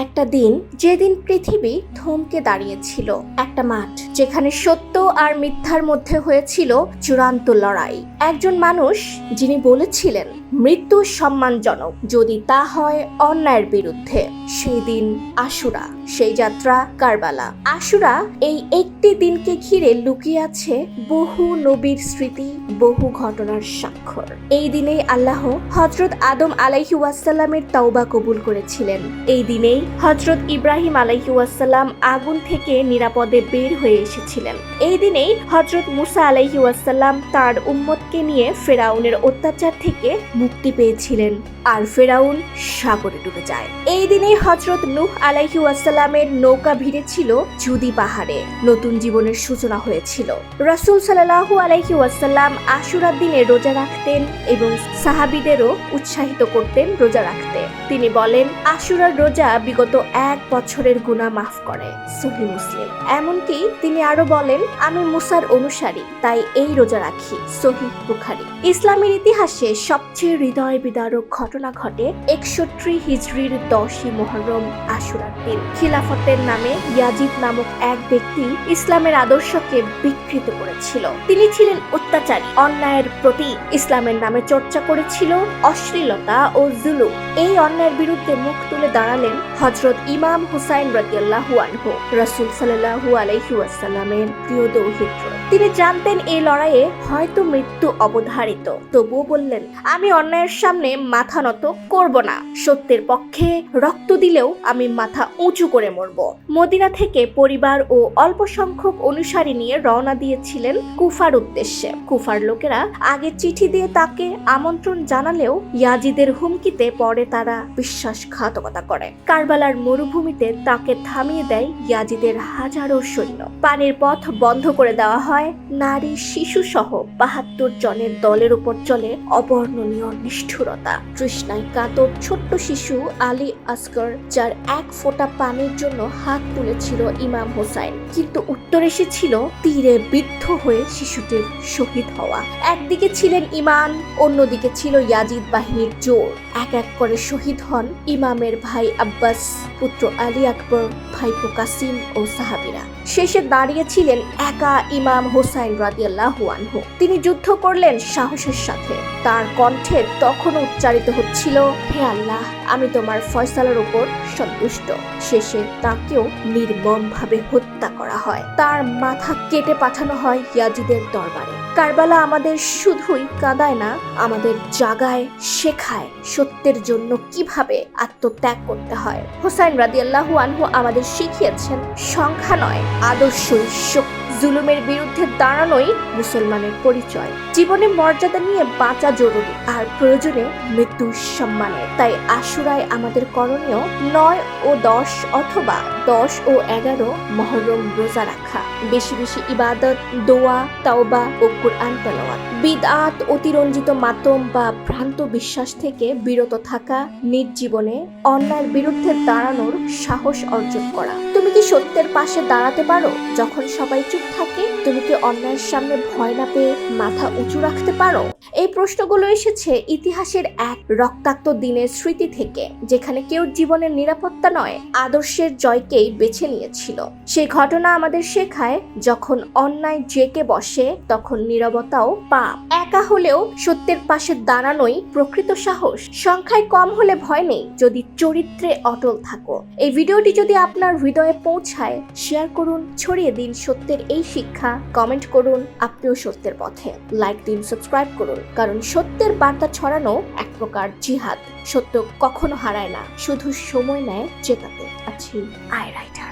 একটা দিন যেদিন পৃথিবী থমকে দাঁড়িয়েছিল, একটা মাঠ যেখানে সত্য আর মিথ্যার মধ্যে হয়েছিল চূড়ান্ত লড়াই। একজন মানুষ যিনি বলেছিলেন মৃত্যু সম্মানজনক যদি তা হয় অন্যায়ের বিরুদ্ধে। সেই দিন আশুরা, সেই যাত্রা কারবালা। আশুরা এই একটি দিনকে ঘিরে লুকিয়ে আছে বহু নবীর স্মৃতি, বহু ঘটনার স্বাক্ষর। এই দিনেই আল্লাহ হযরত আদম আলাইহি ওয়াসাল্লামের তাওবা কবুল করেছিলেন। এই দিনেই হযরত ইব্রাহিম আলাইহি ওয়াসাল্লাম আগুন থেকে নিরাপদে বের হয়ে এসেছিলেন। এই দিনেই হযরত মুসা আলাইহি ওয়াসাল্লাম তার উম্মতকে নিয়ে ফেরাউনের অত্যাচার থেকে মুক্তি পেয়েছিলেন আর ফেরাউন সাগরে ডুবে যায়। এই দিনেই হযরত নূহ আলাইহি ওয়াসাল্লামের নৌকা ভিড়েছিল জুদি পাহাড়ে, নতুন জীবনের সূচনা হয়েছিল। রাসূল সাল্লাল্লাহু আলাইহি ওয়াসাল্লাম আশুরার দিনে রোজা রাখতেন এবং সাহাবীদেরও উৎসাহিত করতেন রোজা রাখতে। তিনি বলেন, আশুরার রোজা বিগত 1 বছরের গুনাহ মাফ করে। সহিহ মুসলিম। এমনকি তিনি আরো বলেন, আমি মুসার অনুসারী, তাই এই রোজা রাখি। সহিহ বুখারী। ইসলামের ইতিহাসে সবচেয়ে হৃদয় বিদারক ঘটনা ঘটে 61 হিজরির 10ই মুহররম আশুরার দিন। খিলাফতের নামে ইয়াজিদ নামক এক ব্যক্তি ইসলামের আদর্শকে বিকৃত করেছিল। তিনি ছিলেন অত্যাচারী, অন্যায়ের প্রতি ইসলামের নামে চর্চা করেছিল অশ্লীলতা ও জুলুম। এই অন্যায়ের বিরুদ্ধে মুখ তুলে দাঁড়ালেন হযরত ইমাম হুসাইন রাদিয়াল্লাহু আনহু, রাসূল সাল্লাল্লাহু আলাইহি ওয়াসাল্লামের প্রিয় দৌহিত্র। তিনি জানতেন এই লড়াইয়ে হয়তো মৃত্যু অবধারিত, তবুও বললেন, আমি অন্যায়ের সামনে মাথা নত করব না। সত্যের পক্ষে রক্ত দিলেও আমি মাথা উঁচু করে মরব। মদিনা থেকে পরিবার ও অল্প সংখ্যক অনুসারী নিয়ে রওনা দিয়েছিলেন কুফার উদ্দেশ্যে। কুফার লোকেরা আগে চিঠি দিয়ে তাকে আমন্ত্রণ জানালেও ইয়াজিদের হুমকিতে পরে তারা বিশ্বাসঘাতকতা করে। কারবালার মরুভূমিতে তাকে থামিয়ে দেয় ইয়াজিদের হাজারো সৈন্য। পানির পথ বন্ধ করে দেওয়া হয়। নারী শিশু সহ 72 জনের দলের উপর চলে অবর্ণনীয় নিষ্ঠুরতা। তৃষ্ণায় কাতর ছোট্ট শিশু আলী আসগর, যার 1 ফোঁটা পানির জন্য হাত তুলেছিল ইমাম হোসাইন, কিন্তু উত্তর এসেছিল তীরে বিদ্ধ হয়ে শিশুটির শহীদ হওয়া। একদিকে ছিলেন ইমান, অন্যদিকে ছিল ইয়াজিদ বাহিনীর জোর। এক এক করে শহীদ হন ইমামের ভাই আব্বাস, পুত্র আলী আকবর, ভাইপো কাসিম ও সাহাবীরা। শেষে দাঁড়িয়েছিলেন একা ইমাম হোসাইন রাদিয়াল্লাহু আনহু। তিনি যুদ্ধ করলেন সাহসের সাথে। তার কণ্ঠে তখন উচ্চারিত হচ্ছিল, হে আল্লাহ, আমি তোমার ফয়সালার উপর সন্তুষ্ট। শেষে তাকেও নির্মমভাবে হত্যা করা হয়। তার মাথা কেটে পাঠানো হয় ইয়াজিদের দরবারে। কারবালা আমাদের শুধুই কাঁদায় না, আমাদের জাগায়, শেখায় সত্যের জন্য কিভাবে আত্মত্যাগ করতে হয়। হোসাইন রাদিয়াল্লাহু আনহু আমাদের শিখিয়েছেন সংখ্যা নয়, আদর্শই শক্তি। জুলুমের বিরুদ্ধে দাঁড়ানোই মুসলমানের পরিচয়। জীবনে মর্যাদা নিয়ে বাঁচা জরুরি, আর প্রয়োজনে মৃত্যু সম্মানের। তাই আশুরায় আমাদের করণীয় 9 ও 10 অথবা 10 ও 11 মুহররম রোজা রাখা, বেশি বেশি ইবাদত, দোয়া, তাওবা ও কুরআন তেলাওয়াত, বিদআত, অতিরঞ্জিত মাতম বা ভ্রান্ত বিশ্বাস থেকে বিরত থাকা, নিজ জীবনে অন্যায়ের বিরুদ্ধে দাঁড়ানোর সাহস অর্জন করা। তুমি কি সত্যের পাশে দাঁড়াতে পারো যখন সবাই চুপ থাকে? তুমি কি অন্যায়ের সামনে ভয় না পেয়ে মাথা উঁচু রাখতে পারো? এই প্রশ্নগুলো এসেছে ইতিহাসের এক রক্তাক্ত দিনের স্মৃতি থেকে, যেখানে কেউ জীবনের নিরাপত্তা নয়, আদর্শের জয়কেই বেছে নিয়েছিল। সেই ঘটনা আমাদের শেখায়, যখন অন্যায় জেকে বসে তখন নীরবতাও পাপ। একা হলেও সত্যের পাশে দাঁড়ানোই প্রকৃত সাহস। সংখ্যায় কম হলে ভয় নেই, যদি চরিত্রে অটল থাকো। এই ভিডিওটি যদি আপনার হৃদয়ে পৌঁছায়, শেয়ার করুন, ছড়িয়ে দিন সত্যের এই শিক্ষা। কমেন্ট করুন আপনিও সত্যের পথে। লাইক দিন, সাবস্ক্রাইব করুন, কারণ সত্যের বার্তা ছড়ানো এক প্রকার জিহাদ। সত্য কখনো হারায় না, শুধু সময় নেয় জেতাতে। আছি আই রাইটার।